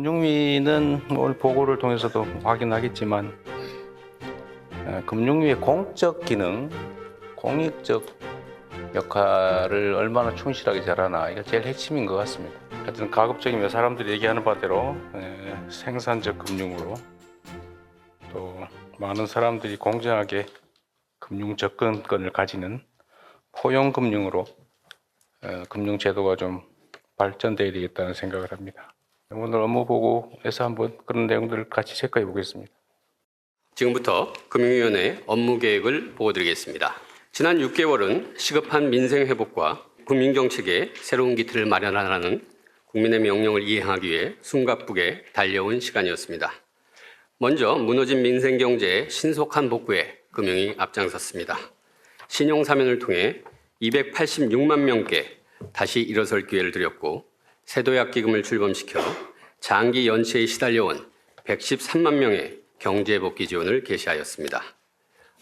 금융위는 오늘 보고를 통해서도 확인하겠지만 금융위의 공적 기능, 공익적 역할을 얼마나 충실하게 잘하나, 이게 제일 핵심인 것 같습니다. 하여튼 가급적이면 사람들이 얘기하는 바대로 생산적 금융으로, 또 많은 사람들이 공정하게 금융 접근권을 가지는 포용 금융으로 금융 제도가 좀 발전돼야 되겠다는 생각을 합니다. 오늘 업무 보고에서 한번 그런 내용들을 같이 체크해 보겠습니다. 지금부터 금융위원회 업무 계획을 보고드리겠습니다. 지난 6개월은 시급한 민생 회복과 금융정책의 새로운 기틀을 마련하라는 국민의 명령을 이행하기 위해 숨가쁘게 달려온 시간이었습니다. 먼저 무너진 민생 경제의 신속한 복구에 금융이 앞장섰습니다. 신용사면을 통해 286만 명께 다시 일어설 기회를 드렸고, 세도약기금을 출범시켜 장기 연체에 시달려온 113만 명의 경제복귀 지원을 개시하였습니다.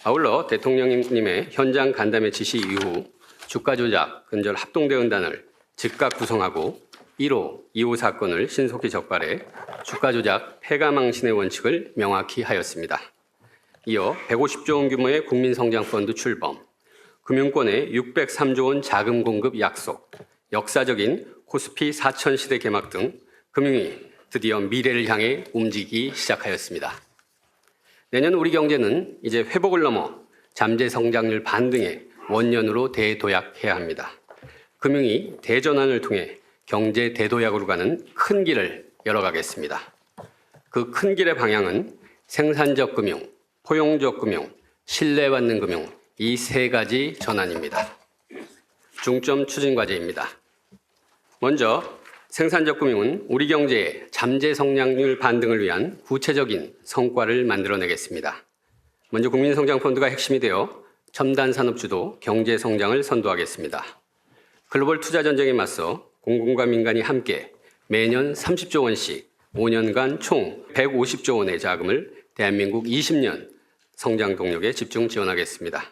아울러 대통령님의 현장 간담회 지시 이후 주가조작 근절 합동대응단을 즉각 구성하고 1호, 2호 사건을 신속히 적발해 주가조작 폐가망신의 원칙을 명확히 하였습니다. 이어 150조 원 규모의 국민성장펀드 출범, 금융권의 603조 원 자금 공급 약속, 역사적인 코스피 4000시대 개막 등 금융이 드디어 미래를 향해 움직이기 시작하였습니다. 내년 우리 경제는 이제 회복을 넘어 잠재 성장률 반등의 원년으로 대도약해야 합니다. 금융이 대전환을 통해 경제 대도약으로 가는 큰 길을 열어가겠습니다. 그 큰 길의 방향은 생산적 금융, 포용적 금융, 신뢰받는 금융, 이 세 가지 전환입니다. 중점 추진 과제입니다. 먼저 생산적 금융은 우리 경제의 잠재 성장률 반등을 위한 구체적인 성과를 만들어내겠습니다. 먼저 국민성장펀드가 핵심이 되어 첨단 산업 주도 경제 성장을 선도하겠습니다. 글로벌 투자 전쟁에 맞서 공공과 민간이 함께 매년 30조 원씩 5년간 총 150조 원의 자금을 대한민국 20년 성장 동력에 집중 지원하겠습니다.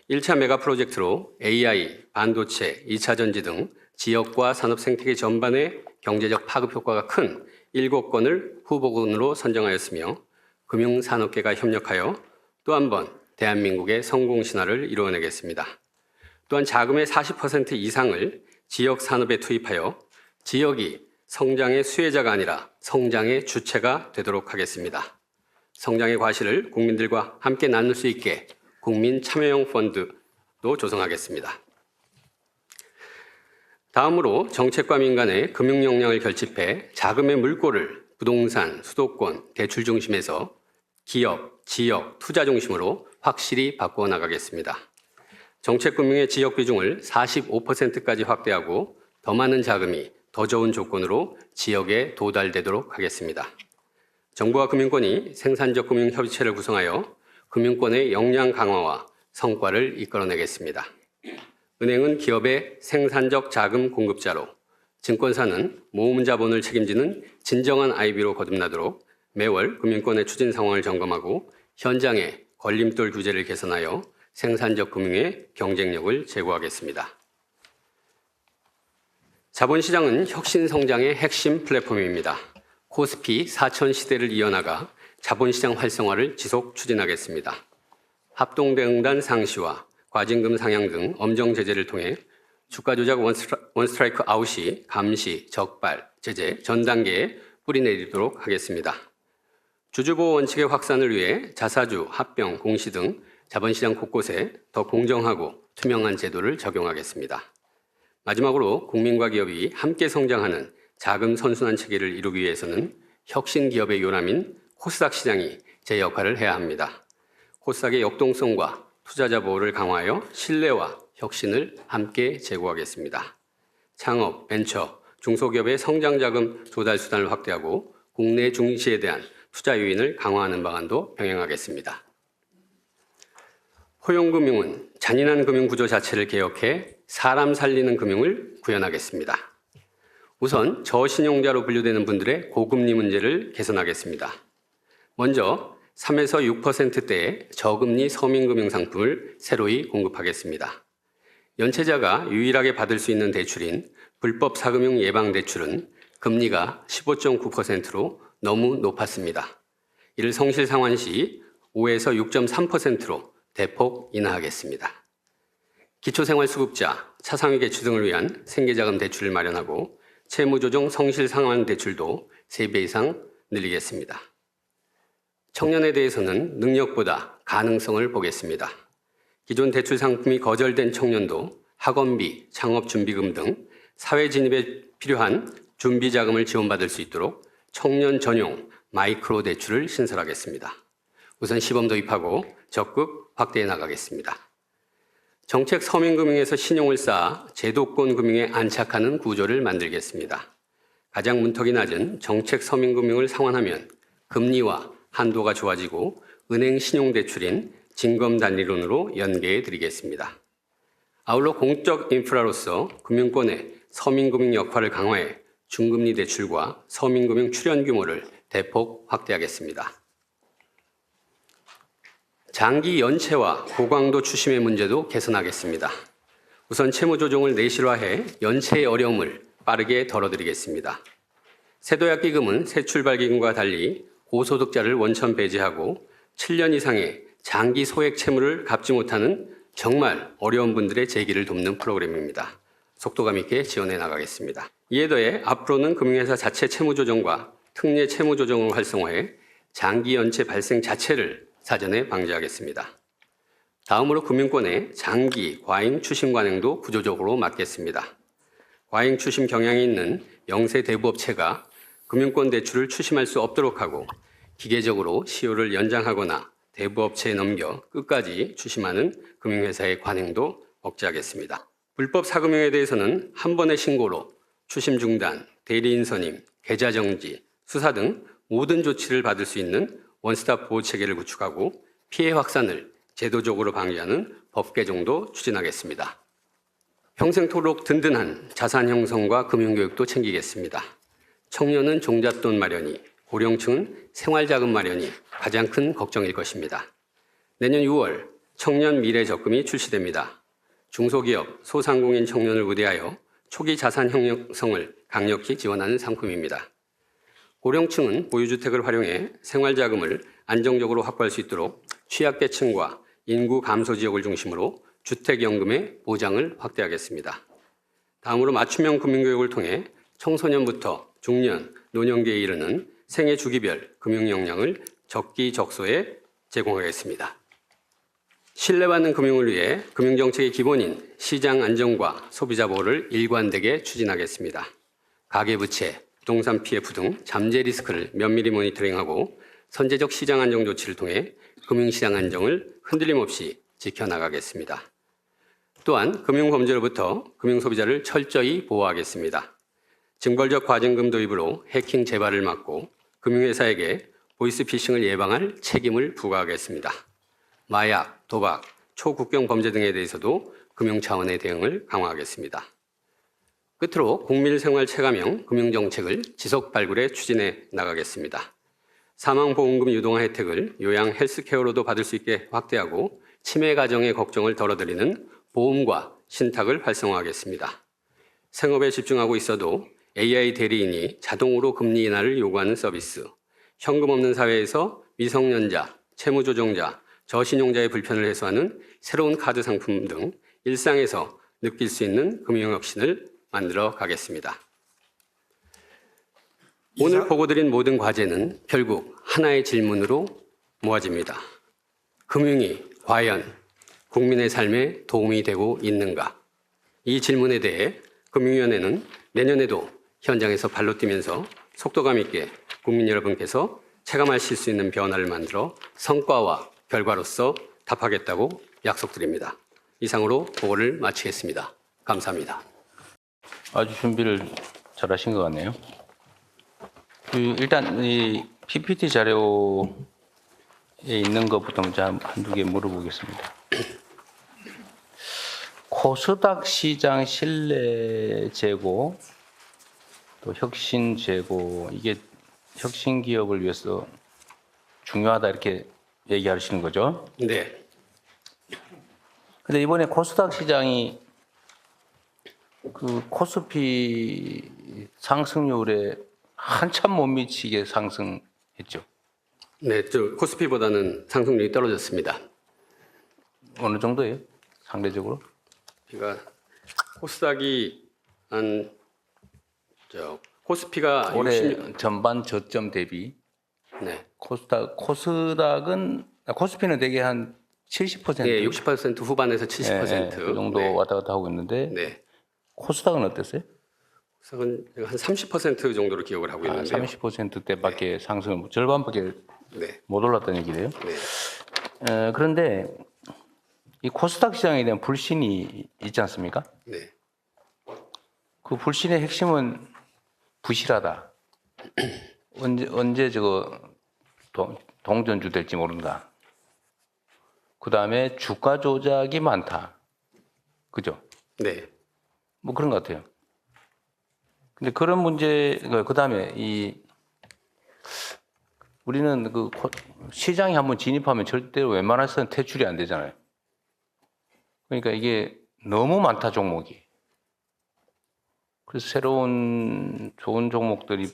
1차 메가 프로젝트로 AI, 반도체, 2차 전지 등 지역과 산업 생태계 전반의 경제적 파급 효과가 큰 7건을 후보군으로 선정하였으며, 금융산업계가 협력하여 또 한 번 대한민국의 성공 신화를 이루어내겠습니다. 또한 자금의 40% 이상을 지역 산업에 투입하여 지역이 성장의 수혜자가 아니라 성장의 주체가 되도록 하겠습니다. 성장의 과실을 국민들과 함께 나눌 수 있게 국민 참여형 펀드도 조성하겠습니다. 다음으로 정책과 민간의 금융 역량을 결집해 자금의 물꼬를 부동산, 수도권, 대출 중심에서 기업, 지역, 투자 중심으로 확실히 바꾸어 나가겠습니다. 정책금융의 지역 비중을 45%까지 확대하고 더 많은 자금이 더 좋은 조건으로 지역에 도달되도록 하겠습니다. 정부와 금융권이 생산적 금융 협의체를 구성하여 금융권의 역량 강화와 성과를 이끌어내겠습니다. 은행은 기업의 생산적 자금 공급자로, 증권사는 모금 자본을 책임지는 진정한 IB로 거듭나도록 매월 금융권의 추진 상황을 점검하고 현장의 걸림돌 규제를 개선하여 생산적 금융의 경쟁력을 제고하겠습니다. 자본시장은 혁신 성장의 핵심 플랫폼입니다. 코스피 4000 시대를 이어나가 자본시장 활성화를 지속 추진하겠습니다. 합동대응단 상시와 과징금 상향 등 엄정 제재를 통해 주가 조작 원스트라이크 아웃이 감시, 적발, 제재 전 단계에 뿌리내리도록 하겠습니다. 주주보호 원칙의 확산을 위해 자사주, 합병, 공시 등 자본시장 곳곳에 더 공정하고 투명한 제도를 적용하겠습니다. 마지막으로 국민과 기업이 함께 성장하는 자금 선순환 체계를 이루기 위해서는 혁신 기업의 요람인 코스닥 시장이 제 역할을 해야 합니다. 코스닥의 역동성과 투자자 보호를 강화하여 신뢰와 혁신을 함께 제고하겠습니다. 창업, 벤처, 중소기업의 성장자금 조달 수단을 확대하고 국내 중시에 대한 투자 요인을 강화하는 방안도 병행하겠습니다. 포용금융은 잔인한 금융 구조 자체를 개혁해 사람 살리는 금융을 구현하겠습니다. 우선 저신용자로 분류되는 분들의 고금리 문제를 개선하겠습니다. 먼저 3에서 6%대의 저금리 서민금융 상품을 새로이 공급하겠습니다. 연체자가 유일하게 받을 수 있는 대출인 불법 사금융 예방 대출은 금리가 15.9%로 너무 높았습니다. 이를 성실 상환 시 5에서 6.3%로 대폭 인하하겠습니다. 기초생활수급자, 차상위 계층 등을 위한 생계자금 대출을 마련하고 채무조정 성실 상환 대출도 3배 이상 늘리겠습니다. 청년에 대해서는 능력보다 가능성을 보겠습니다. 기존 대출 상품이 거절된 청년도 학원비, 창업준비금 등 사회 진입에 필요한 준비자금을 지원받을 수 있도록 청년 전용 마이크로 대출을 신설하겠습니다. 우선 시범 도입하고 적극 확대해 나가겠습니다. 정책 서민금융에서 신용을 쌓아 제도권 금융에 안착하는 구조를 만들겠습니다. 가장 문턱이 낮은 정책 서민금융을 상환하면 금리와 한도가 좋아지고 은행 신용대출인 징검단리론으로 연계해 드리겠습니다. 아울러 공적 인프라로서 금융권의 서민금융 역할을 강화해 중금리 대출과 서민금융 출연 규모를 대폭 확대하겠습니다. 장기 연체와 고강도 추심의 문제도 개선하겠습니다. 우선 채무 조정을 내실화해 연체의 어려움을 빠르게 덜어드리겠습니다. 세도약기금은 새출발기금과 달리 고소득자를 원천 배제하고 7년 이상의 장기 소액 채무를 갚지 못하는 정말 어려운 분들의 재기를 돕는 프로그램입니다. 속도감 있게 지원해 나가겠습니다. 이에 더해 앞으로는 금융회사 자체 채무 조정과 특례 채무 조정을 활성화해 장기 연체 발생 자체를 사전에 방지하겠습니다. 다음으로 금융권의 장기 과잉 추심 관행도 구조적으로 막겠습니다. 과잉 추심 경향이 있는 영세 대부업체가 금융권 대출을 추심할 수 없도록 하고 기계적으로 시효를 연장하거나 대부업체에 넘겨 끝까지 추심하는 금융회사의 관행도 억제하겠습니다. 불법 사금융에 대해서는 한 번의 신고로 추심 중단, 대리인 선임, 계좌 정지, 수사 등 모든 조치를 받을 수 있는 원스톱 보호 체계를 구축하고 피해 확산을 제도적으로 방지하는 법 개정도 추진하겠습니다. 평생토록 든든한 자산 형성과 금융교육도 챙기겠습니다. 청년은 종잣돈 마련이, 고령층은 생활자금 마련이 가장 큰 걱정일 것입니다. 내년 6월 청년 미래 적금이 출시됩니다. 중소기업, 소상공인 청년을 우대하여 초기 자산 형성을 강력히 지원하는 상품입니다. 고령층은 보유주택을 활용해 생활자금을 안정적으로 확보할 수 있도록 취약계층과 인구 감소 지역을 중심으로 주택연금의 보장을 확대하겠습니다. 다음으로 맞춤형 금융교육을 통해 청소년부터 중년, 노년기에 이르는 생애 주기별 금융 역량을 적기적소에 제공하겠습니다. 신뢰받는 금융을 위해 금융정책의 기본인 시장 안정과 소비자 보호를 일관되게 추진하겠습니다. 가계부채, 부동산 PF 등 잠재 리스크를 면밀히 모니터링하고 선제적 시장 안정 조치를 통해 금융시장 안정을 흔들림 없이 지켜나가겠습니다. 또한 금융범죄로부터 금융소비자를 철저히 보호하겠습니다. 징벌적 과징금 도입으로 해킹 재발을 막고 금융회사에게 보이스피싱을 예방할 책임을 부과하겠습니다. 마약, 도박, 초국경 범죄 등에 대해서도 금융 차원의 대응을 강화하겠습니다. 끝으로 국민생활 체감형 금융정책을 지속 발굴해 추진해 나가겠습니다. 사망보험금 유동화 혜택을 요양 헬스케어로도 받을 수 있게 확대하고 치매 가정의 걱정을 덜어드리는 보험과 신탁을 활성화하겠습니다. 생업에 집중하고 있어도 AI 대리인이 자동으로 금리 인하를 요구하는 서비스, 현금 없는 사회에서 미성년자, 채무조정자, 저신용자의 불편을 해소하는 새로운 카드 상품 등 일상에서 느낄 수 있는 금융혁신을 만들어 가겠습니다. 오늘 보고드린 모든 과제는 결국 하나의 질문으로 모아집니다. 금융이 과연 국민의 삶에 도움이 되고 있는가? 이 질문에 대해 금융위원회는 내년에도 현장에서 발로 뛰면서 속도감 있게 국민 여러분께서 체감하실 수 있는 변화를 만들어 성과와 결과로서 답하겠다고 약속드립니다. 이상으로 보고를 마치겠습니다. 감사합니다. 아주 준비를 잘하신 것 같네요. 일단 이 PPT 자료에 있는 것부터 먼저 한두 개 물어보겠습니다. 코스닥 시장 신뢰 제고, 또 혁신 제고, 이게 혁신 기업을 위해서 중요하다 이렇게 얘기하시는 거죠? 네. 근데 이번에 코스닥 시장이 그 코스피 상승률에 한참 못 미치게 상승했죠. 네, 저 코스피보다는 상승률이 떨어졌습니다. 어느 정도예요? 상대적으로? 그러니까 코스닥이 코스피가 올해 66, 전반 저점 대비 네, 코스피는 대개 한 70%, 예, 60% 후반에서 70%. 그 정도 네, 왔다 갔다 하고 있는데 네. 코스닥은 어땠어요? 코스닥은 한 30% 정도로 기억을 하고 있는데요. 30%대밖에 상승을 절반밖에 네, 못 올랐다는 얘기래요. 네, 그런데 이 코스닥 시장에 대한 불신이 있지 않습니까? 네, 그 불신의 핵심은 부실하다. 언제 저거 동전주 될지 모른다. 그 다음에 주가 조작이 많다. 그죠? 네, 뭐 그런 것 같아요. 근데 그런 문제, 그 다음에 우리는 시장에 한번 진입하면 절대로 웬만해서는 퇴출이 안 되잖아요. 그러니까 이게 너무 많다, 종목이. 그래서 새로운 좋은 종목들이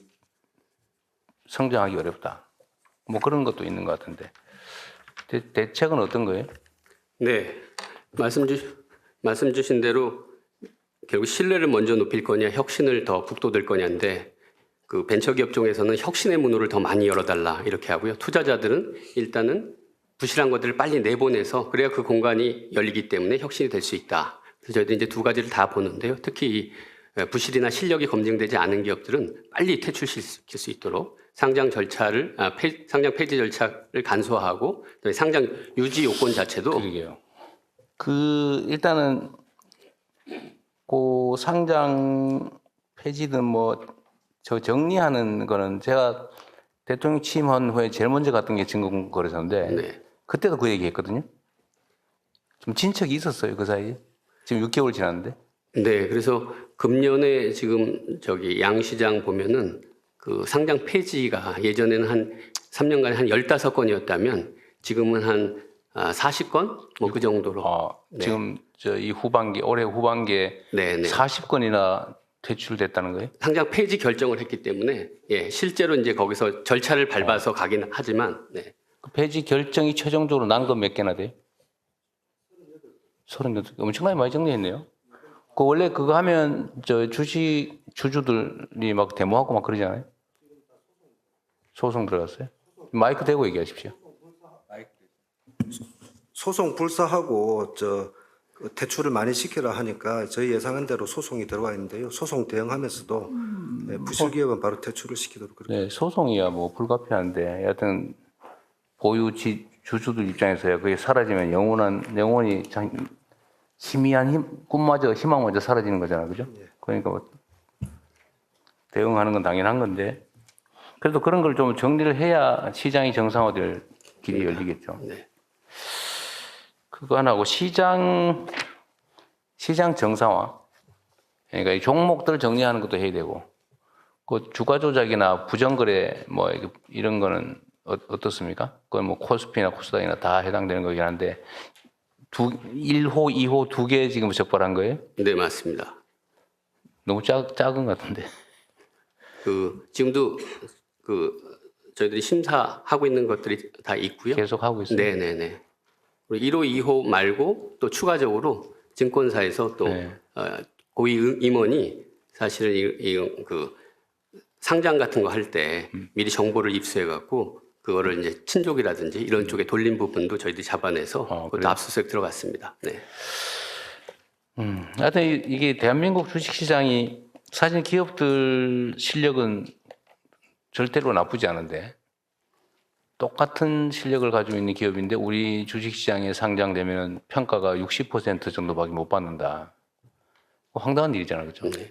성장하기 어렵다. 뭐 그런 것도 있는 것 같은데. 대책은 어떤 거예요? 네. 말씀 주신 대로 결국 신뢰를 먼저 높일 거냐, 혁신을 더 북돋을 거냐인데 그 벤처기업 쪽에서는 혁신의 문호를 더 많이 열어달라 이렇게 하고요. 투자자들은 일단은 부실한 것들을 빨리 내보내서 그래야 그 공간이 열리기 때문에 혁신이 될 수 있다. 그래서 저희도 이제 두 가지를 다 보는데요. 특히 이 부실이나 실력이 검증되지 않은 기업들은 빨리 퇴출시킬 수 있도록 상장 폐지 절차를 간소화하고 상장 유지 요건 자체도 그러게요. 일단은 그 상장 폐지든 정리하는 거는 제가 대통령 취임한 후에 제일 먼저 갔던 게 증권거래소인데 네. 그때도 그 얘기 했거든요. 좀 진척이 있었어요, 그 사이에. 지금 6개월 지났는데. 네, 그래서 금년에 지금 양시장 보면은 그 상장 폐지가 예전에는 한 3년간에 한 15건이었다면 지금은 한 40건? 뭐 그 정도로. 지금 올해 후반기에 네, 네. 40건이나 퇴출됐다는 거예요? 상장 폐지 결정을 했기 때문에 예, 실제로 이제 거기서 절차를 밟아서 가긴 하지만 네. 그 폐지 결정이 최종적으로 난 건 몇 개나 돼요? 38개. 엄청나게 많이 정리했네요. 원래 그거 하면 주식 주주들이 막 데모하고 막 그러잖아요. 소송 들어갔어요? 마이크 대고 얘기하십시오. 소송 불사하고 퇴출을 많이 시키라 하니까 저희 예상한 대로 소송이 들어가 있는데요. 소송 대응하면서도 부실 기업은 바로 퇴출을 시키도록 그렇게. 네, 소송이야 뭐 불가피한데 여하튼 보유 주주들 입장에서야 그게 사라지면 영원히 희미한 꿈마저 희망마저 사라지는 거잖아, 그죠? 그러니까 대응하는 건 당연한 건데 그래도 그런 걸 좀 정리를 해야 시장이 정상화될 길이 열리겠죠. 네. 그거 하나고 시장 정상화. 그러니까 이 종목들 정리하는 것도 해야 되고 그 주가 조작이나 부정거래 이런 거는 어떻습니까? 그건 코스피나 코스닥이나 다 해당되는 거긴 한데 1호, 2호 두 개 지금 적발한 거예요? 네, 맞습니다. 너무 작은 것 같은데. 지금도 저희들이 심사하고 있는 것들이 다 있고요. 계속 하고 있어요. 네, 네, 네. 1호, 2호 말고 또 추가적으로 증권사에서 또 네. 고위 임원이 사실은 그 상장 같은 거 할 때 미리 정보를 입수해 갖고 그거를 이제 친족이라든지 이런 쪽에 돌린 부분도 저희들이 잡아내서 그것도 그래요? 압수수색 들어갔습니다. 네. 하여튼 이게 대한민국 주식시장이 사실 기업들 실력은 절대로 나쁘지 않은데 똑같은 실력을 가지고 있는 기업인데 우리 주식시장에 상장되면 평가가 60% 정도밖에 못 받는다. 황당한 일이잖아요, 그렇죠? 네.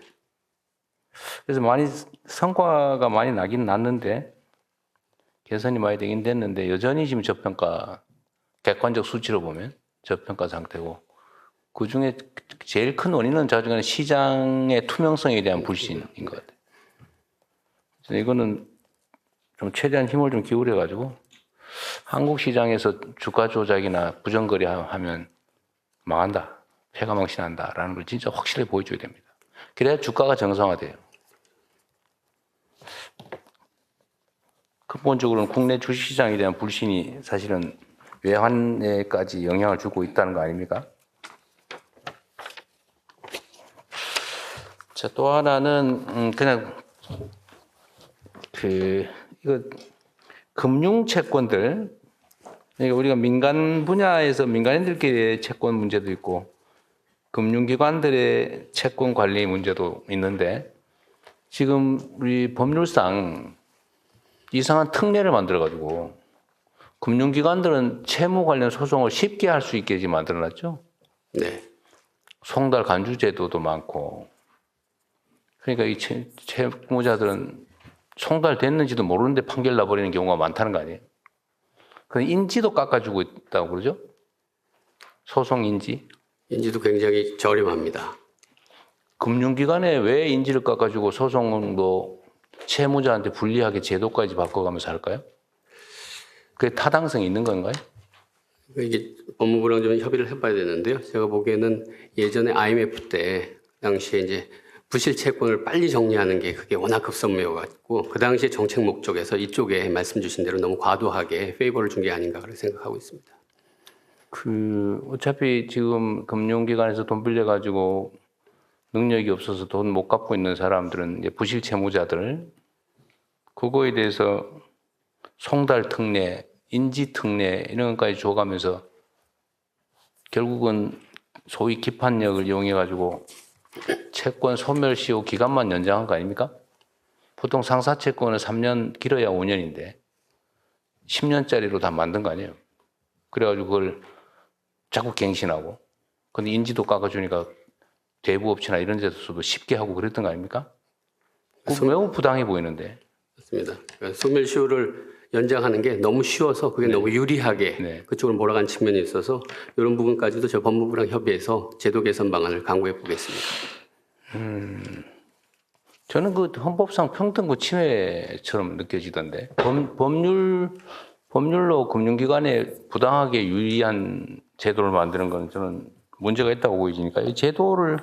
그래서 성과가 많이 나긴 났는데 개선이 많이 되긴 됐는데 여전히 지금 저평가 객관적 수치로 보면 저평가 상태고 그 중에 제일 큰 원인은 자중간 시장의 투명성에 대한 불신인 것 같아요. 그래서 이거는 좀 최대한 힘을 좀 기울여 가지고 한국 시장에서 주가 조작이나 부정거래 하면 망한다, 폐가 망신한다라는 걸 진짜 확실히 보여줘야 됩니다. 그래야 주가가 정상화돼요. 근본적으로는 국내 주식시장에 대한 불신이 사실은 외환에까지 영향을 주고 있다는 거 아닙니까? 자, 또 하나는 그냥 이거 금융 채권들, 그러니까 우리가 민간 분야에서 민간인들끼리의 채권 문제도 있고 금융기관들의 채권 관리 문제도 있는데 지금 우리 법률상 이상한 특례를 만들어가지고 금융기관들은 채무 관련 소송을 쉽게 할 수 있게 지금 만들어놨죠. 네. 송달 간주 제도도 많고. 그러니까 이 채무자들은 송달됐는지도 모르는데 판결 나버리는 경우가 많다는 거 아니에요. 그 인지도 깎아주고 있다고 그러죠. 소송 인지. 인지도 굉장히 저렴합니다. 금융기관에 왜 인지를 깎아주고 소송도 채무자한테 불리하게 제도까지 바꿔가면서 할까요? 그게 타당성이 있는 건가요? 이게 법무부랑 좀 협의를 해봐야 되는데요. 제가 보기에는 예전에 IMF 때 당시에 이제 부실 채권을 빨리 정리하는 게 그게 워낙 급선무여가지고 그 당시에 정책 목적에서 이쪽에 말씀 주신 대로 너무 과도하게 페이버를 준 게 아닌가 그렇게 생각하고 있습니다. 어차피 지금 금융기관에서 돈 빌려가지고 능력이 없어서 돈 못 갚고 있는 사람들은 이제 부실 채무자들 그거에 대해서 송달 특례, 인지 특례 이런 것까지 줘가면서 결국은 소위 기판력을 이용해가지고 채권 소멸시효 기간만 연장한 거 아닙니까? 보통 상사채권은 3년 길어야 5년인데 10년짜리로 다 만든 거 아니에요. 그래가지고 그걸 자꾸 갱신하고 근데 인지도 깎아주니까 대부업체나 이런 데서도 쉽게 하고 그랬던 거 아닙니까? 그거 매우 부당해 보이는데. 맞습니다. 그러니까 소멸시효를 연장하는 게 너무 쉬워서 그게 너무 유리하게 그쪽으로 몰아간 측면이 있어서 이런 부분까지도 저 법무부랑 협의해서 제도 개선 방안을 강구해 보겠습니다. 저는 그 헌법상 평등권 침해처럼 느껴지던데 법률로 금융기관에 부당하게 유리한 제도를 만드는 건 저는 문제가 있다고 보이니까 이 제도를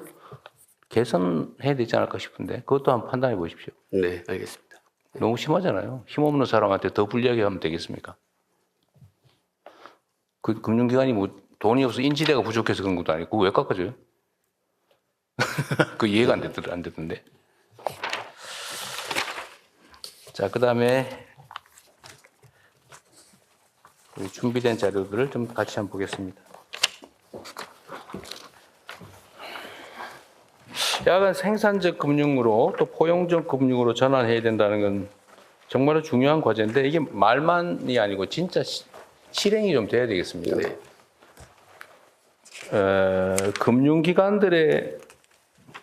개선해야 되지 않을까 싶은데 그것도 한번 판단해 보십시오. 네, 알겠습니다. 너무 심하잖아요. 힘없는 사람한테 더 불리하게 하면 되겠습니까? 그 금융기관이 뭐 돈이 없어 인지대가 부족해서 그런 것도 아니고 그거 왜 깎아줘요? 그 이해가 안 되던데. 자, 그 다음에 준비된 자료들을 좀 같이 한번 보겠습니다. 야간 생산적 금융으로 또 포용적 금융으로 전환해야 된다는 건 정말 중요한 과제인데 이게 말만이 아니고 진짜 실행이 좀 돼야 되겠습니다. 네. 금융기관들의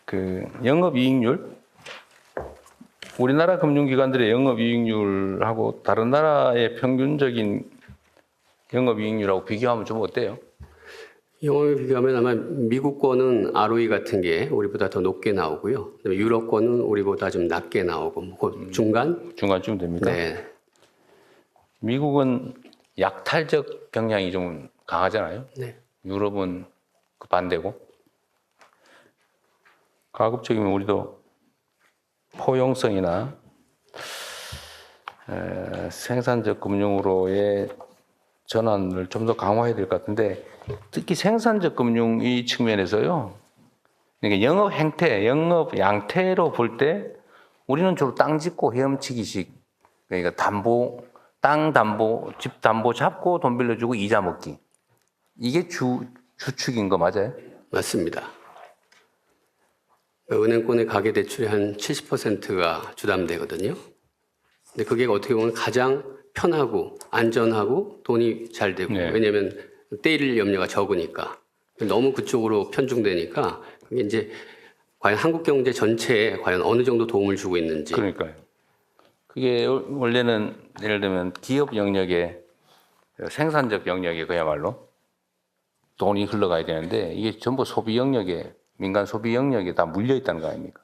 그 영업이익률, 우리나라 금융기관들의 영업이익률하고 다른 나라의 평균적인 영업이익률하고 비교하면 좀 어때요? 영업에 비교하면 아마 미국 거는 ROE 같은 게 우리보다 더 높게 나오고요. 그다음에 유럽 거는 우리보다 좀 낮게 나오고 그 중간? 중간쯤 됩니까? 네. 미국은 약탈적 경향이 좀 강하잖아요. 네. 유럽은 그 반대고. 가급적이면 우리도 포용성이나 생산적 금융으로의 전환을 좀 더 강화해야 될 것 같은데 특히 생산적 금융 이 측면에서요. 그러니까 영업 행태, 영업 양태로 볼 때 우리는 주로 땅 짓고 헤엄치기식 그러니까 담보, 땅 담보, 집 담보 잡고 돈 빌려주고 이자 먹기 이게 주축인 거 맞아요? 맞습니다. 은행권의 가계대출의 한 70%가 주담대거든요. 근데 그게 어떻게 보면 가장 편하고 안전하고 돈이 잘 되고 네. 왜냐하면 떼일 염려가 적으니까 너무 그쪽으로 편중되니까 그게 이제 과연 한국 경제 전체에 과연 어느 정도 도움을 주고 있는지 그러니까요. 그게 원래는 예를 들면 기업 영역에 생산적 영역에 그야말로 돈이 흘러가야 되는데 이게 전부 소비 영역에 민간 소비 영역에 다 물려 있다는 거 아닙니까?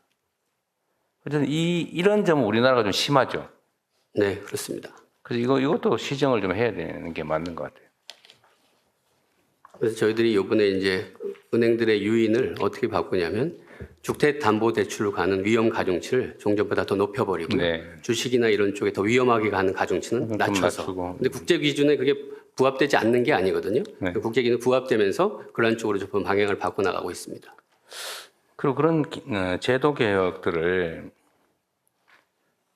어쨌든 이런 점은 우리나라가 좀 심하죠. 네, 그렇습니다. 그래서 이것도 시정을 좀 해야 되는 게 맞는 것 같아요. 그래서 저희들이 이번에 이제 은행들의 유인을 어떻게 바꾸냐면 주택담보대출로 가는 위험 가중치를 종전보다 더 높여버리고 네. 주식이나 이런 쪽에 더 위험하게 가는 가중치는 좀 낮춰서. 낮추고. 근데 국제 기준에 그게 부합되지 않는 게 아니거든요. 네. 국제 기준 부합되면서 그런 쪽으로 좀 방향을 바꿔 나가고 있습니다. 그리고 그런 제도 개혁들을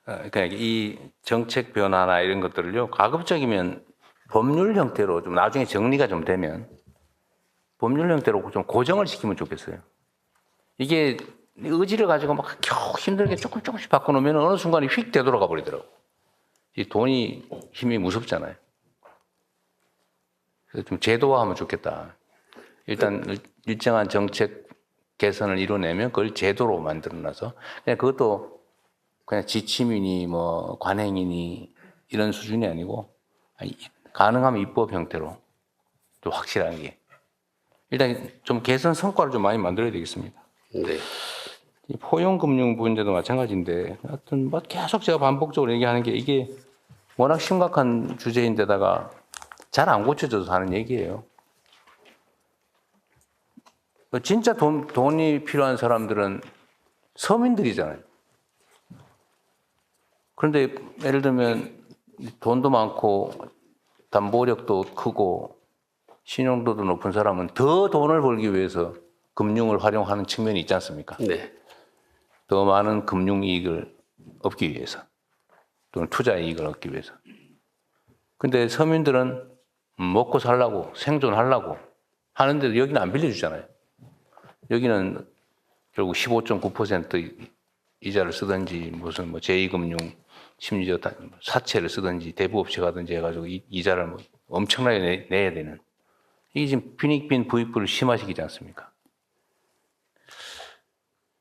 그러니까 이 정책 변화나 이런 것들을요 가급적이면 법률 형태로 좀 나중에 정리가 좀 되면 법률 형태로 좀 고정을 시키면 좋겠어요. 이게 의지를 가지고 막 겨우 힘들게 조금씩 바꿔놓으면 어느 순간에 휙 되돌아가 버리더라고. 이 돈이 힘이 무섭잖아요. 그래서 좀 제도화하면 좋겠다. 일단 일정한 정책 개선을 이뤄내면 그걸 제도로 만들어놔서 그냥 그것도 그냥 지침이니 뭐 관행이니 이런 수준이 아니고 가능하면 입법 형태로 좀 확실한 게 일단 좀 개선 성과를 좀 많이 만들어야 되겠습니다. 네. 이 포용금융 문제도 마찬가지인데 하여튼 뭐 계속 제가 반복적으로 얘기하는 게 이게 워낙 심각한 주제인데다가 잘 안 고쳐져서 하는 얘기예요. 진짜 돈이 필요한 사람들은 서민들이잖아요. 그런데 예를 들면 돈도 많고 담보력도 크고 신용도도 높은 사람은 더 돈을 벌기 위해서 금융을 활용하는 측면이 있지 않습니까? 네. 더 많은 금융 이익을 얻기 위해서 또는 투자 이익을 얻기 위해서. 근데 서민들은 먹고 살라고 생존하려고 하는데 여기는 안 빌려주잖아요. 여기는 결국 15.9% 이자를 쓰든지 무슨 뭐 제2금융 심리적 사채를 쓰든지 대부업체 가든지 해가지고 이자를 뭐 엄청나게 내야 되는 이게 지금 빈익빈 부익부를 심화시키지 않습니까?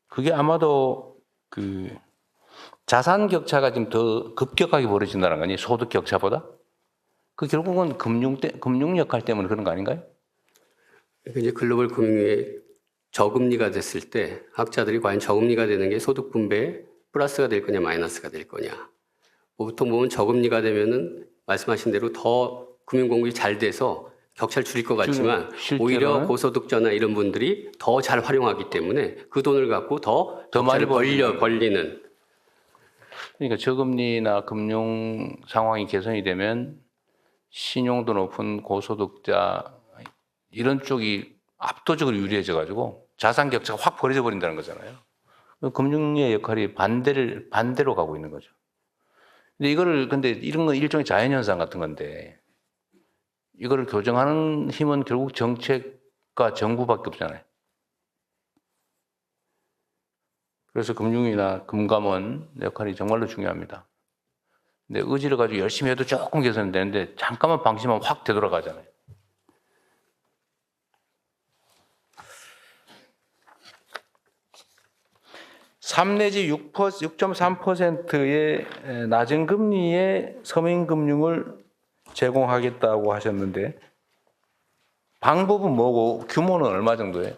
그게 아마도 그 자산 격차가 지금 더 급격하게 벌어진다는 거 아니에요? 소득 격차보다? 그 결국은 금융 역할 때문에 그런 거 아닌가요? 이제 글로벌 금융의 저금리가 됐을 때 학자들이 과연 저금리가 되는 게 소득 분배에 플러스가 될 거냐 마이너스가 될 거냐. 보통 보면 저금리가 되면은 말씀하신 대로 더 금융 공급이 잘 돼서 격차를 줄일 것 같지만 오히려 고소득자나 이런 분들이 더 잘 활용하기 때문에 그 돈을 갖고 더 많이 격차를 벌리는. 그러니까 저금리나 금융 상황이 개선이 되면 신용도 높은 고소득자 이런 쪽이 압도적으로 유리해져 가지고 자산 격차가 확 벌어져 버린다는 거잖아요. 금융의 역할이 반대로 가고 있는 거죠. 근데 이런 건 일종의 자연현상 같은 건데 이거를 교정하는 힘은 결국 정책과 정부밖에 없잖아요. 그래서 금융이나 금감원 역할이 정말로 중요합니다. 근데 의지를 가지고 열심히 해도 조금 개선되는데 잠깐만 방심하면 확 되돌아가잖아요. (3) 내지 6.3%의 낮은 금리의 서민금융을 제공하겠다고 하셨는데 방법은 뭐고 규모는 얼마 정도예요?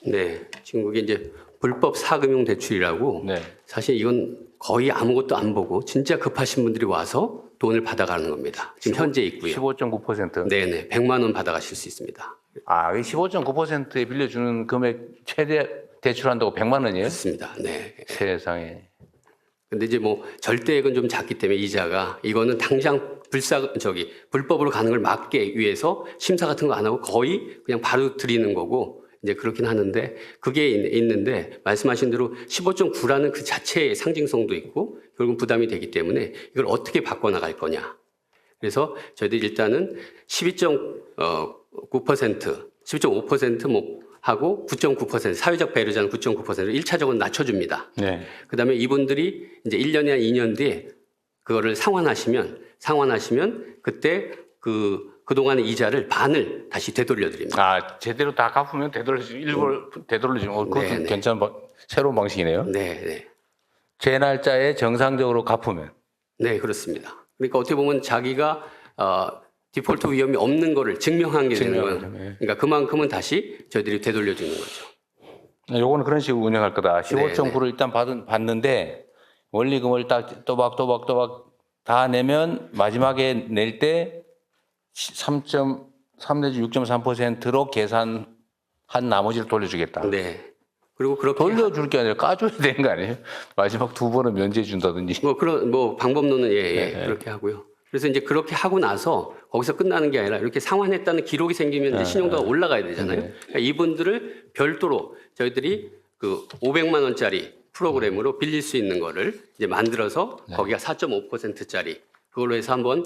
네, 지금 그게 이제 불법 사금융 대출이라고 네. 사실 이건 거의 아무것도 안 보고 진짜 급하신 분들이 와서 돈을 받아가는 겁니다. 지금 현재 있고요. 15.9%. 네네, 100만 원 받아가실 수 있습니다. 아, 15.9%에 빌려주는 금액 최대 대출한다고 100만 원이에요? 맞습니다. 네. 세상에. 근데 이제 뭐 절대액은 좀 작기 때문에 이자가 이거는 당장 불법으로 가는 걸 막기 위해서 심사 같은 거 안 하고 거의 그냥 바로 드리는 거고 이제 그렇긴 하는데 그게 있는데 말씀하신 대로 15.9라는 그 자체의 상징성도 있고 결국 부담이 되기 때문에 이걸 어떻게 바꿔나갈 거냐. 그래서 저희들이 일단은 12.9%, 12.5% 뭐 하고 9.9% 사회적 배려자는 9.9%를 1차적으로 낮춰줍니다. 네. 그다음에 이분들이 이제 1년이나 2년 뒤에 그거를 상환하시면 그때 그동안의 이자를 반을 다시 되돌려드립니다. 아, 제대로 다 갚으면 일부러 되돌려주면 그것도 네네. 괜찮은 새로운 방식이네요. 네, 네. 제 날짜에 정상적으로 갚으면. 네, 그렇습니다. 그러니까 어떻게 보면 자기가 디폴트 위험이 없는 거를 증명한 게 되는 거예요. 네. 그러니까 그만큼은 다시 저희들이 되돌려주는 거죠. 요거는 그런 식으로 운영할 거다. 15.9를 일단 받는데 원리금을 딱 또박또박 다 내면 마지막에 낼 때 3 내지 6.3%로 계산한 나머지를 돌려주겠다. 네. 그리고 그렇게 돌려줄 게 아니라 까줘야 되는 거 아니에요? 마지막 2번은 면제해 준다든지. 뭐 그런 뭐 방법론은 예, 네. 그렇게 하고요. 그래서 이제 그렇게 하고 나서 거기서 끝나는 게 아니라 이렇게 상환했다는 기록이 생기면 이제 신용도가 올라가야 되잖아요. 네. 그러니까 이분들을 별도로 저희들이 그 500만 원짜리 프로그램으로 빌릴 수 있는 거를 이제 만들어서 거기가 4.5%짜리 그걸로 해서 한번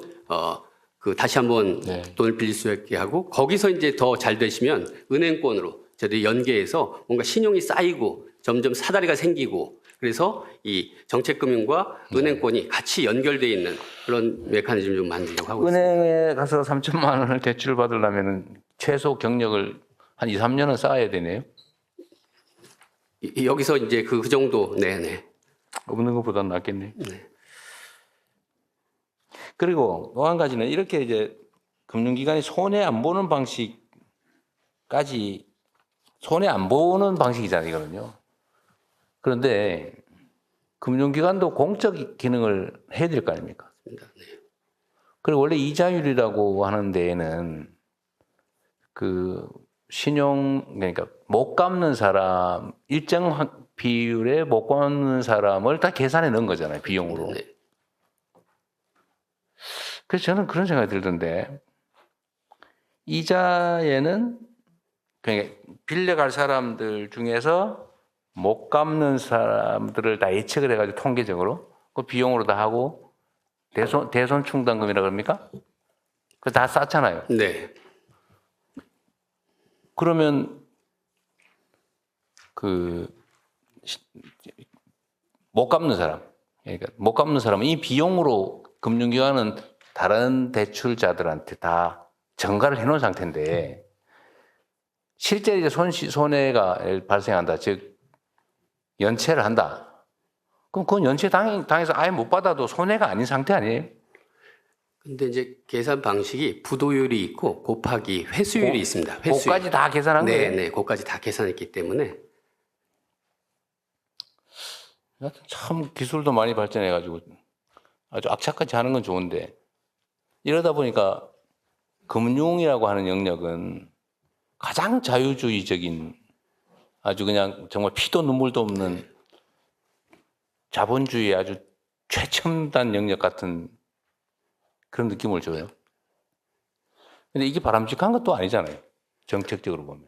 다시 한번 네. 돈을 빌릴 수 있게 하고 거기서 이제 더 잘 되시면 은행권으로 저희들이 연계해서 뭔가 신용이 쌓이고 점점 사다리가 생기고 그래서 이 정책금융과 은행권이 같이 연결돼 있는 그런 메커니즘을 좀 만들려고 하고 있습니다. 은행에 가서 3천만 원을 대출 받으려면 최소 경력을 한 2, 3년은 쌓아야 되네요. 여기서 이제 그 정도, 네네. 없는 것보다는 낫겠네. 그리고 또 한 가지는 이렇게 이제 금융기관이 손해 안 보는 방식까지 손해 안 보는 방식이잖아요, 이거는요. 그런데 금융기관도 공적 기능을 해야 될 거 아닙니까? 그리고 원래 이자율이라고 하는 데에는 그 그러니까 못 갚는 사람, 일정 비율에 못 갚는 사람을 다 계산해 넣은 거잖아요, 비용으로. 네. 그래서 저는 그런 생각이 들던데, 이자에는 그러니까 빌려갈 사람들 중에서 못 갚는 사람들을 다 예측을 해가지고 통계적으로 그 비용으로 다 하고 대손 충당금이라 그럽니까? 그 다 쌓잖아요. 네. 그러면 못 갚는 사람, 그러니까 못 갚는 사람은 이 비용으로 금융기관은 다른 대출자들한테 다 전가를 해놓은 상태인데 실제 이제 손해가 발생한다, 즉 연체를 한다. 그럼 그건 연체 당해서 아예 못 받아도 손해가 아닌 상태 아니에요? 근데 이제 계산 방식이 부도율이 있고 곱하기 회수율이 있습니다. 회수율. 그거까지 다 계산한 네, 거예요? 네, 그거까지 다 계산했기 때문에 참 기술도 많이 발전해가지고 아주 악착같이 하는 건 좋은데 이러다 보니까 금융이라고 하는 영역은 가장 자유주의적인 아주 그냥 정말 피도 눈물도 없는 자본주의의 아주 최첨단 영역 같은 그런 느낌을 줘요. 근데 이게 바람직한 것도 아니잖아요. 정책적으로 보면.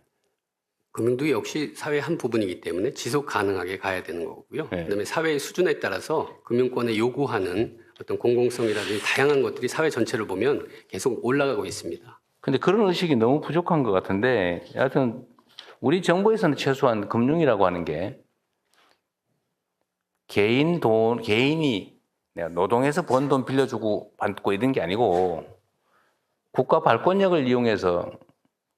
금융도 역시 사회의 한 부분이기 때문에 지속 가능하게 가야 되는 거고요. 네. 그다음에 사회의 수준에 따라서 금융권에 요구하는 어떤 공공성이라든지 다양한 것들이 사회 전체를 보면 계속 올라가고 있습니다. 근데 그런 의식이 너무 부족한 것 같은데 여하튼 우리 정부에서는 최소한 금융이라고 하는 게 개인이 내가 노동해서 번 돈 빌려주고 받고 이런 게 아니고 국가 발권력을 이용해서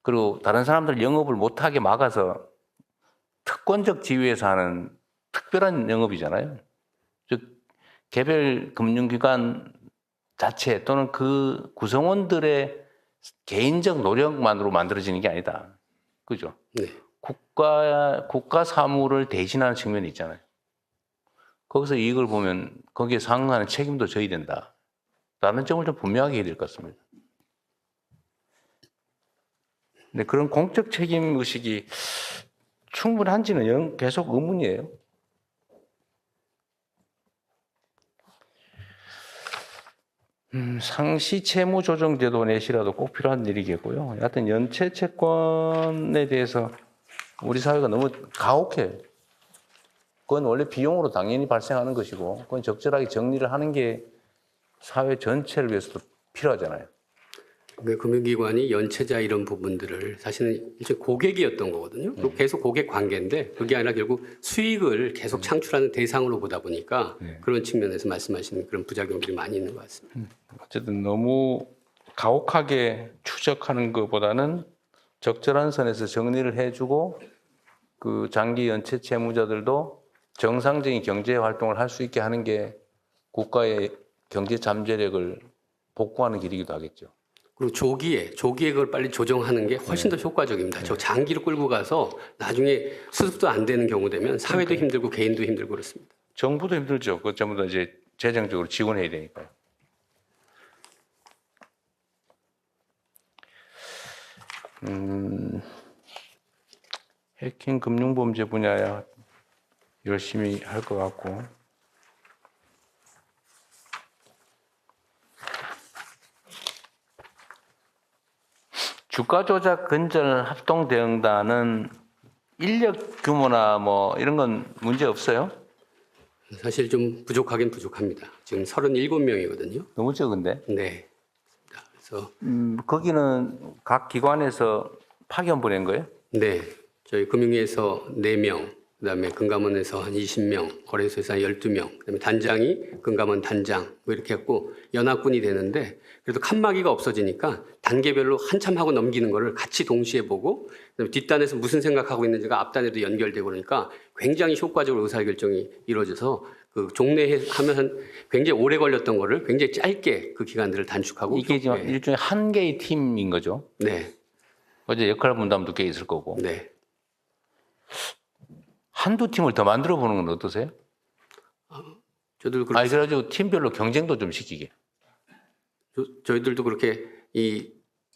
그리고 다른 사람들 영업을 못하게 막아서 특권적 지위에서 하는 특별한 영업이잖아요. 즉 개별 금융기관 자체 또는 그 구성원들의 개인적 노력만으로 만들어지는 게 아니다. 그죠? 네. 국가 사무를 대신하는 측면이 있잖아요. 거기서 이익을 보면 거기에 상응하는 책임도 져야 된다. 라는 점을 좀 분명하게 해야 될 것 같습니다. 근데 그런 공적 책임 의식이 충분한지는 계속 의문이에요. 상시 채무 조정 제도 내시라도 꼭 필요한 일이겠고요. 하여튼 연체 채권에 대해서 우리 사회가 너무 가혹해요. 그건 원래 비용으로 당연히 발생하는 것이고, 그건 적절하게 정리를 하는 게 사회 전체를 위해서도 필요하잖아요. 금융기관이 연체자 이런 부분들을 사실은 이제 고객이었던 거거든요. 그리고 계속 고객 관계인데 그게 아니라 결국 수익을 계속 창출하는 대상으로 보다 보니까 그런 측면에서 말씀하시는 그런 부작용들이 많이 있는 것 같습니다. 어쨌든 너무 가혹하게 추적하는 것보다는 적절한 선에서 정리를 해주고 그 장기 연체 채무자들도 정상적인 경제 활동을 할 수 있게 하는 게 국가의 경제 잠재력을 복구하는 길이기도 하겠죠. 그리고 조기에 그걸 빨리 조정하는 게 훨씬 더 효과적입니다. 저 장기로 끌고 가서 나중에 수습도 안 되는 경우 되면 사회도 힘들고 개인도 힘들고 그렇습니다. 정부도 힘들죠. 그것 전부 다 이제 재정적으로 지원해야 되니까요. 해킹 금융범죄 분야야 열심히 할 것 같고. 주가 조작 근절 합동 대응단은 인력 규모나 뭐 이런 건 문제 없어요? 사실 좀 부족하긴 부족합니다. 지금 37명이거든요. 너무 적은데. 네. 그래서 거기는 각 기관에서 파견 보낸 거예요? 네, 저희 금융위에서 4명, 그다음에 금감원에서 한 20명, 거래소에서 한 12명, 그다음에 단장이 금감원 단장 뭐 이렇게 했고 연합군이 되는데 그래도 칸막이가 없어지니까 단계별로 한참 하고 넘기는 거를 같이 동시에 보고 그다음에 뒷단에서 무슨 생각하고 있는지가 앞단에도 연결되고 그러니까 굉장히 효과적으로 의사결정이 이루어져서 그 종례 하면 굉장히 오래 걸렸던 거를 굉장히 짧게 그 기간들을 단축하고 이게 지금 네. 일종의 한 개의 팀인 거죠? 네, 어제 역할 분담도 꽤 있을 거고. 네. 한두 팀을 더 만들어 보는 건 어떠세요? 저도 그렇게 그래가지고 팀별로 경쟁도 좀 시키게. 저희들도 그렇게 이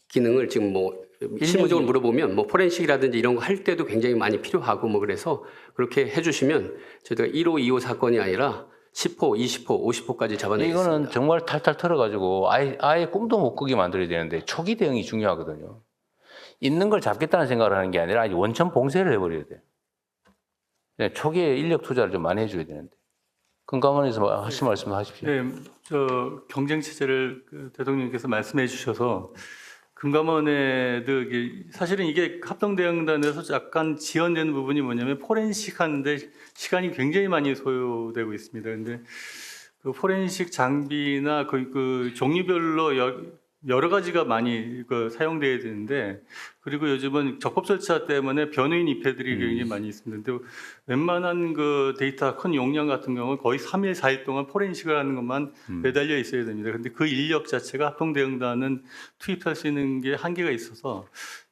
기능을 지금 뭐 실무적으로 물어보면 뭐 포렌식이라든지 이런 거 할 때도 굉장히 많이 필요하고 뭐 그래서 그렇게 해주시면 저희가 1호, 2호 사건이 아니라 10호, 20호, 50호까지 잡아내겠습니다. 이거는 정말 탈탈 털어가지고 아예 꿈도 못 꾸게 만들어야 되는데 초기 대응이 중요하거든요. 있는 걸 잡겠다는 생각을 하는 게 아니라 아예 원천 봉쇄를 해버려야 돼요. 네, 초기에 인력 투자를 좀 많이 해줘야 되는데. 금감원에서 하신 말씀 하십시오. 네, 저 경쟁 체제를 대통령께서 말씀해 주셔서 금감원에도 사실은 이게 합동대응단에서 약간 지연되는 부분이 뭐냐면 포렌식 하는데 시간이 굉장히 많이 소요되고 있습니다. 근데 그 포렌식 장비나 그 종류별로 여러 가지가 많이 사용돼야 되는데 그리고 요즘은 적법 절차 때문에 변호인 입회들이 굉장히 많이 있습니다. 근데 웬만한 그 데이터 큰 용량 같은 경우는 거의 3일, 4일 동안 포렌식을 하는 것만 매달려 있어야 됩니다. 근데 그 인력 자체가 합동대응단은 투입할 수 있는 게 한계가 있어서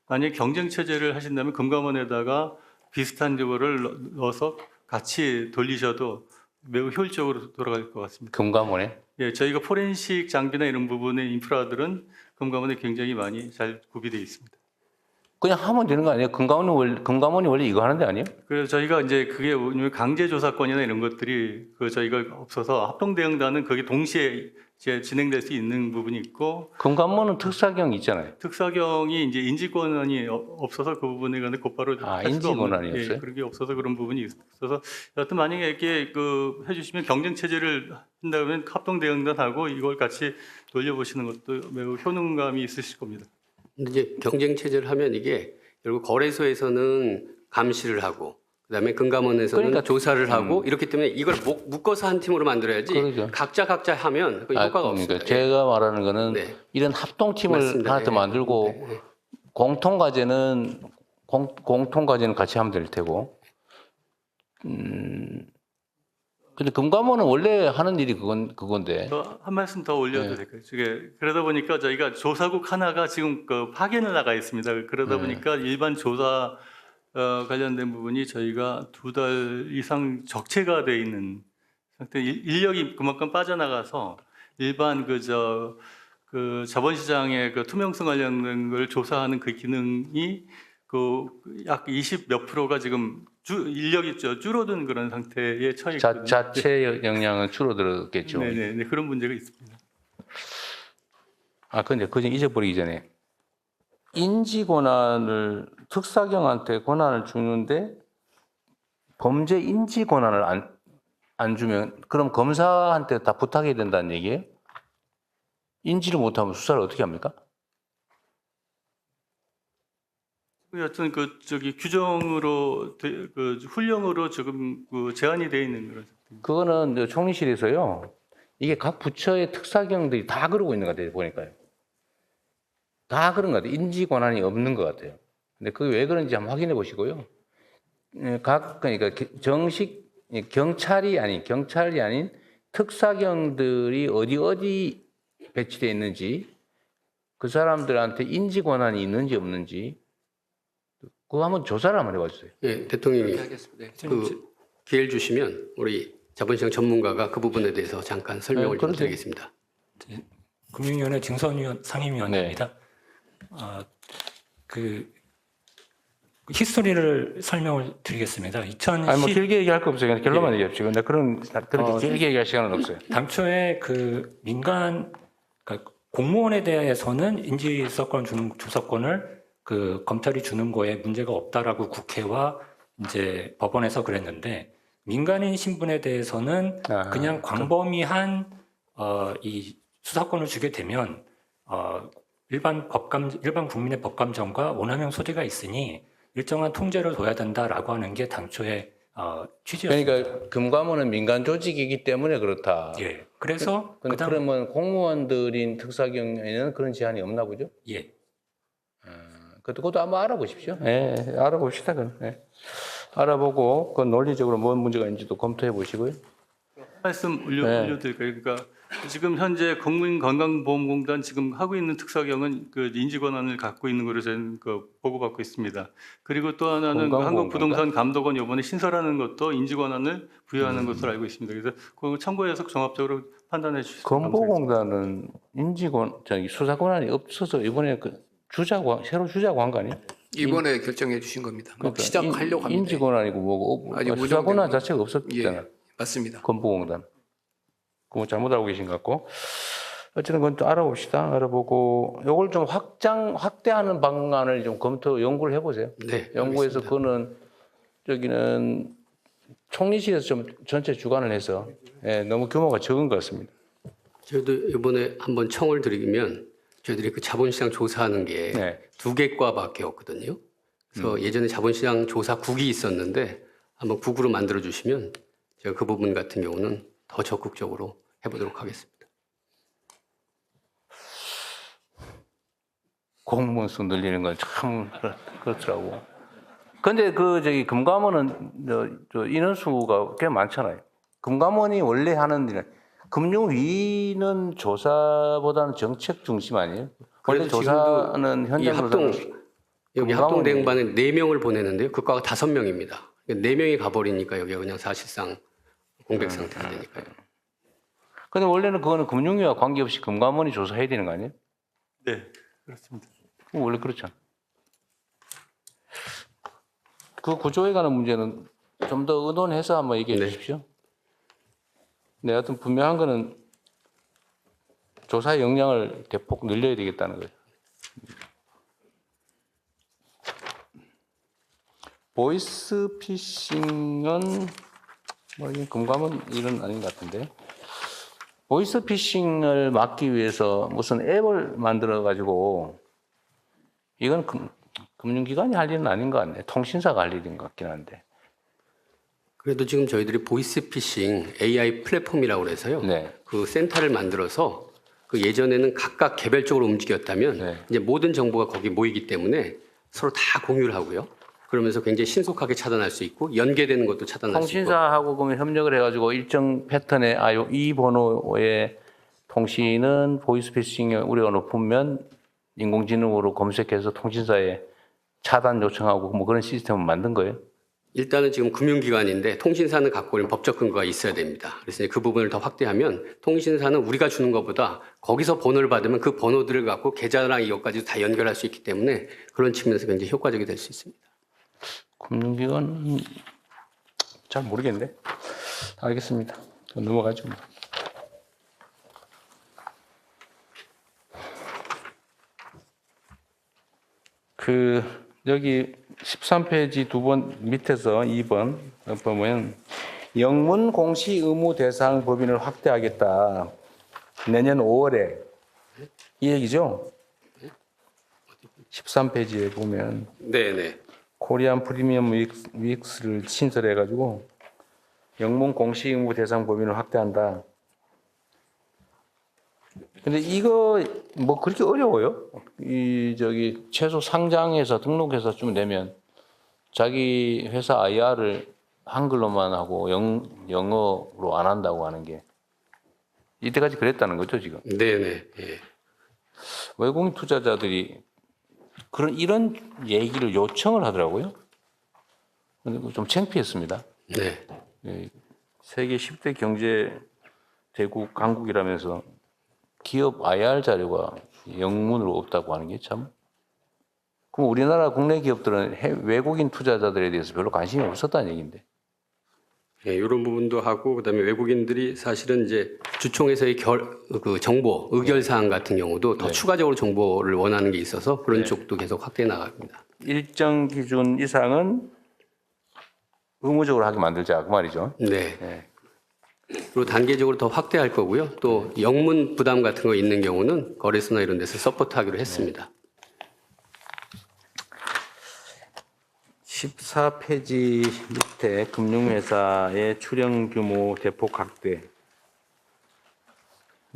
만약에 경쟁 체제를 하신다면 금감원에다가 비슷한 거를 넣어서 같이 돌리셔도 매우 효율적으로 돌아갈 것 같습니다. 금감원에? 예, 저희가 포렌식 장비나 이런 부분의 인프라들은 금감원에 굉장히 많이 잘 구비되어 있습니다. 그냥 하면 되는 거 아니에요? 금감원이 원래 이거 하는 데 아니에요? 그래서 저희가 이제 그게 강제 조사권이나 이런 것들이 저희가 없어서 합동대응단은 그게 동시에 이제 진행될 수 있는 부분이 있고 금감원은 특사경이 있잖아요. 특사경이 이제 인지권한이 없어서 그 부분에 관해 곧바로 할 수가 인지권한이 없는, 없어요? 예, 그런 게 없어서 그런 부분이 있어서 여하튼 만약에 이렇게 해주시면 경쟁 체제를 한다면 합동대응단하고 이걸 같이 돌려보시는 것도 매우 효능감이 있으실 겁니다. 근데 이제 경쟁 체제를 하면 이게 결국 거래소에서는 감시를 하고 그다음에 금감원에서는 그러니까, 조사를 하고 이렇기 때문에 이걸 묶어서 한 팀으로 만들어야지 그러죠. 각자 하면 그 효과가 없습니다. 그러니까 제가 말하는 거는 네. 이런 합동팀을 맞습니다. 하나 더 네. 만들고 네. 공통과제는 같이 하면 될 테고. 근데 금감원은 원래 하는 일이 그건데. 한 말씀 더 올려도 네. 될까요? 그러다 보니까 저희가 조사국 하나가 지금 파견을 나가 있습니다. 그러다 보니까 일반 조사 관련된 부분이 저희가 2달 이상 적체가 돼 있는 상태, 인력이 그만큼 빠져나가서 일반 그 자본시장의 그 투명성 관련된 걸 조사하는 그 기능이 약 20 몇 프로가 지금 인력이 줄어든 그런 상태에 처해 있거든요. 자체 역량은 줄어들었겠죠. 네네, 그런 문제가 있습니다. 근데 그전 잊어버리기 전에 인지 권한을 특사경한테 권한을 주는데 범죄 인지 권한을 안 주면 그럼 검사한테 다 부탁해야 된다는 얘기예요? 인지를 못하면 수사를 어떻게 합니까? 여튼 규정으로 훈령으로 지금 제한이 되어 있는 그런 상태입니다. 그거는 총리실에서요. 이게 각 부처의 특사경들이 다 그러고 있는 것 같아요. 보니까요. 다 그런 것 같아요. 인지 권한이 없는 것 같아요. 근데 그게 왜 그런지 한번 확인해 보시고요. 그러니까 정식 경찰이 아닌 특사경들이 어디 배치되어 있는지 그 사람들한테 인지 권한이 있는지 없는지 그거 한번 조사를 한번 해봐주세요. 예, 대통령이 그 기회를 주시면 우리 자본시장 전문가가 그 부분에 대해서 잠깐 설명을 좀 드리겠습니다. 금융위원회 증선위원 상임위원입니다. 그 히스토리를 설명을 드리겠습니다. 아니 뭐 길게 얘기할 거 없어요. 그냥 결론만 예. 얘기합시다. 근데 그렇게 길게 얘기할 시간은 없어요. 당초에 그 민간 그러니까 공무원에 대해서는 인지서건 주는 조사권을 그 검찰이 주는 거에 문제가 없다라고 국회와 이제 법원에서 그랬는데 국민인 신분에 대해서는 그냥 광범위한 이 수사권을 주게 되면 일반 국민의 법감정과 오남용 소지가 있으니 일정한 통제를 둬야 된다라고 하는 게 당초의 취지였습니다. 그러니까 금감원은 민간 조직이기 때문에 그렇다. 예. 그래서 그러면 공무원들인 특사경에는 그런 제한이 없나 보죠? 예. 그것도 한번 알아보십시오. 예, 알아봅시다. 그럼. 예. 알아보고 그 논리적으로 뭔 문제가 있는지도 검토해 보시고요. 말씀 올려드릴까요? 그러니까 지금 현재 국민건강보험공단 지금 하고 있는 특사경은 그 인지권한을 갖고 있는 것으로 저는 보고받고 있습니다. 그리고 또 하나는 그 한국부동산감독원 이번에 신설하는 것도 인지권한을 부여하는 것으로 알고 있습니다. 그래서 그걸 참고해서 종합적으로 판단해 주시면 감사하겠습니다. 건보공단은 수사 권한이 없어서 이번에 새로 주자고 한 거 아니에요? 이번에 결정해 주신 겁니다. 막 그러니까 시작하려고 합니다. 인지 권한이고 뭐고 아직 수사 권한 운영되는 자체가 없었잖아. 예, 맞습니다. 건보공단. 그거 잘못 알고 계신 것 같고. 어쨌든 그건 또 알아봅시다. 알아보고 이걸 좀 확대하는 방안을 좀 연구를 해보세요. 네, 연구해서 알겠습니다. 그거는 저기는 총리실에서 좀 전체 주관을 해서 너무 규모가 적은 것 같습니다. 저희도 이번에 한번 청을 드리면 저희들이 그 자본시장 조사하는 게 네. 2개 과밖에 없거든요. 그래서 예전에 자본시장 조사국이 있었는데 한번 국으로 만들어 주시면 제가 그 부분 같은 경우는 더 적극적으로 해보도록 하겠습니다. 공무원 수 늘리는 건 참 그렇더라고. 근데 금감원은 인원수가 꽤 많잖아요. 금감원이 원래 하는 일은 금융위는 조사보다는 정책 중심 아니에요? 원래 그래도 조사는 이 현장 여기 금감원이- 합동대응반에 4명을 보내는데요. 그 과가 5명입니다. 4명이 가버리니까 여기가 그냥 사실상 공백 상태가 되니까요. 근데 원래는 그거는 금융위와 관계없이 금감원이 조사해야 되는 거 아니에요? 네, 그렇습니다. 원래 그렇잖아. 그 구조에 관한 문제는 좀 더 의논해서 한번 얘기해 네. 주십시오. 네, 하여튼 분명한 거는 조사의 역량을 대폭 늘려야 되겠다는 거예요. 보이스피싱은 이건 금감원 일은 아닌 것 같은데. 보이스피싱을 막기 위해서 무슨 앱을 만들어 가지고 이건 금융기관이 할 일은 아닌 것 같네. 통신사가 할 일인 것 같긴 한데. 그래도 지금 저희들이 보이스피싱 AI 플랫폼이라고 그래서요. 네. 그 센터를 만들어서 그 예전에는 각각 개별적으로 움직였다면 네. 이제 모든 정보가 거기 모이기 때문에 서로 다 공유를 하고요. 그러면서 굉장히 신속하게 차단할 수 있고 연계되는 것도 차단할 수 있고. 통신사하고 그러면 협력을 해가지고 일정 패턴의 이 번호의 통신은 보이스피싱의 우려가 높으면 인공지능으로 검색해서 통신사에 차단 요청하고 뭐 그런 시스템을 만든 거예요. 일단은 지금 금융기관인데 통신사는 갖고 있는 법적 근거가 있어야 됩니다. 그래서 이제 그 부분을 더 확대하면 통신사는 우리가 주는 것보다 거기서 번호를 받으면 그 번호들을 갖고 계좌랑 이것까지 다 연결할 수 있기 때문에 그런 측면에서 굉장히 효과적이 될 수 있습니다. 금융기관은 잘 모르겠는데. 알겠습니다. 넘어가죠. 여기 13페이지 2번 밑에서 2번 보면 영문 공시 의무 대상 법인을 확대하겠다. 내년 5월에 이 얘기죠? 13페이지에 보면 네네. 코리안 프리미엄 위익스를 신설해가지고 영문 공시 의무 대상 법인을 확대한다. 근데 이거 뭐 그렇게 어려워요? 최소 상장해서 등록해서 좀 내면 자기 회사 IR을 한글로만 하고 영어로 안 한다고 하는 게 이때까지 그랬다는 거죠, 지금. 네네. 예. 외국인 투자자들이 이런 얘기를 요청을 하더라고요. 근데 좀 창피했습니다. 네. 세계 10대 경제 대국 강국이라면서 기업 IR 자료가 영문으로 없다고 하는 게 참 그럼 우리나라 국내 기업들은 외국인 투자자들에 대해서 별로 관심이 없었다는 얘기인데. 예, 이런 부분도 하고 그다음에 외국인들이 사실은 이제 주총에서의 그 정보, 의결 사항 같은 경우도 더 추가적으로 정보를 원하는 게 있어서 그런 쪽도 계속 확대해 나갑니다. 일정 기준 이상은 의무적으로 하게 만들자 그 말이죠. 네. 네. 그리고 단계적으로 더 확대할 거고요. 또 영문 부담 같은 거 있는 경우는 거래소나 이런 데서 서포트하기로 했습니다. 14페이지 밑에 금융회사의 출연 규모 대폭 확대.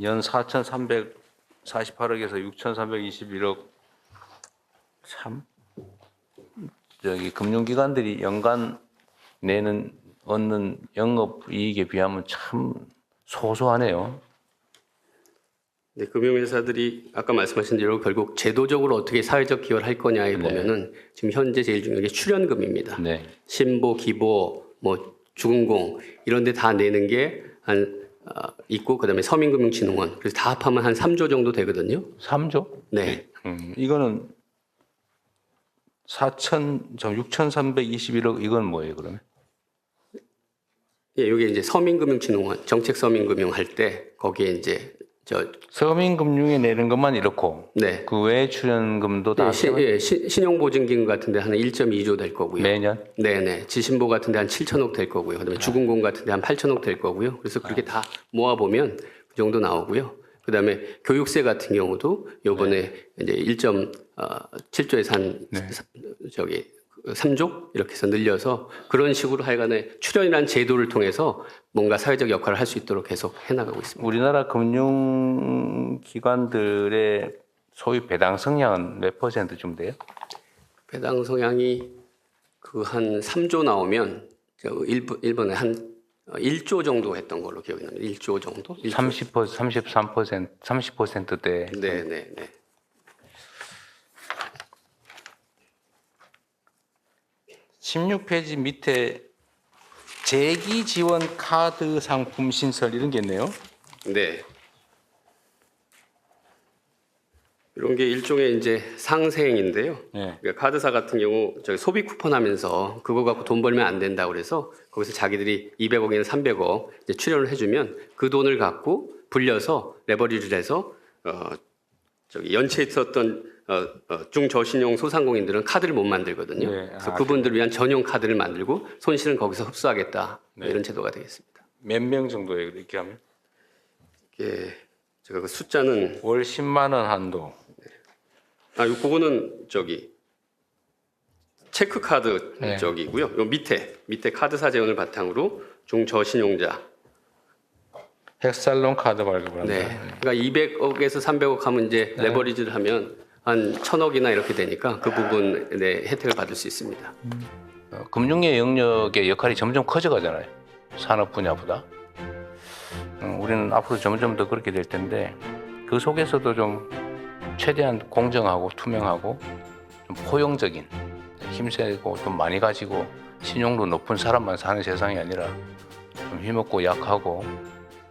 연 4,348억에서 6,321억. 참 저기 금융기관들이 연간 얻는 영업이익에 비하면 참 소소하네요. 네, 금융회사들이 아까 말씀하신 대로 결국 제도적으로 어떻게 사회적 기여를 할 거냐에 보면은 지금 현재 제일 중요한 게 출연금입니다. 네. 신보, 기보, 뭐 주금공 이런 데 다 내는 게 한 있고 그다음에 서민금융진흥원 그래서 다 합하면 한 3조 정도 되거든요. 3조? 네. 이거는 6,321억 이건 뭐예요, 그러면? 예, 이게 이제 서민금융진흥원 정책 서민금융 할 때 거기에 이제 서민금융에 내는 것만 이렇고 네. 그 외 출연금도 다 신용보증기금 같은 데 한 1.2조 될 거고요. 매년? 네네. 지신보 같은 데 한 7천억 될 거고요. 그다음에 주금공 같은 데 한 8천억 될 거고요. 그래서 그렇게 다 모아보면 그 정도 나오고요. 그다음에 교육세 같은 경우도 요번에 이제 1.7조에서 한 3조 이렇게 해서 늘려서 그런 식으로 하여간에 출연이라는 제도를 통해서 뭔가 사회적 역할을 할 수 있도록 계속 해나가고 있습니다. 우리나라 금융기관들의 소위 배당 성향은 몇 %쯤 돼요? 배당 성향이 그 한 3조 나오면 일본에 한 1조 정도 했던 걸로 기억이 납니다. 1조 정도? 30%, 33%, 30%대. 네네네. 16페이지 밑에 재기 지원 카드 상품 신설 이런 게 있네요. 네. 이런 게 일종의 이제 상생인데요. 네. 그러니까 카드사 같은 경우 저기 소비 쿠폰 하면서 그거 갖고 돈 벌면 안 된다 그래서 거기서 자기들이 200억이나 300억 이제 출연을 해주면 그 돈을 갖고 불려서 레버리지를 해서 저기 연체에 있었던 중저신용 소상공인들은 카드를 못 만들거든요. 네. 그래서 그분들을 위한 전용 카드를 만들고 손실은 거기서 흡수하겠다 이런 제도가 되겠습니다. 몇 명 정도예요, 이렇게 하면? 예, 제가 그 숫자는 월 10만 원 한도. 그거는 저기 체크 카드 네. 쪽이고요. 요 밑에 카드사 재원을 바탕으로 중저신용자. 헥살론 카드 발급을 한다. 네. 그러니까 200억에서 300억 하면 이제 레버리지를 하면 한 1,000억이나 이렇게 되니까 그 부분의 혜택을 받을 수 있습니다. 금융의 영역의 역할이 점점 커져가잖아요. 산업 분야보다. 우리는 앞으로 점점 더 그렇게 될 텐데 그 속에서도 좀 최대한 공정하고 투명하고 좀 포용적인 힘세고 돈 많이 가지고 신용도 높은 사람만 사는 세상이 아니라 좀 힘없고 약하고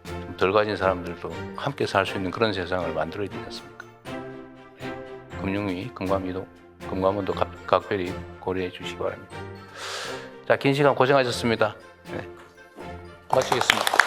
좀 덜 가진 사람들도 함께 살 수 있는 그런 세상을 만들어야 되지 않습니까? 금융위, 금감원도 각별히 고려해 주시기 바랍니다. 자, 긴 시간 고생하셨습니다. 네. 마치겠습니다.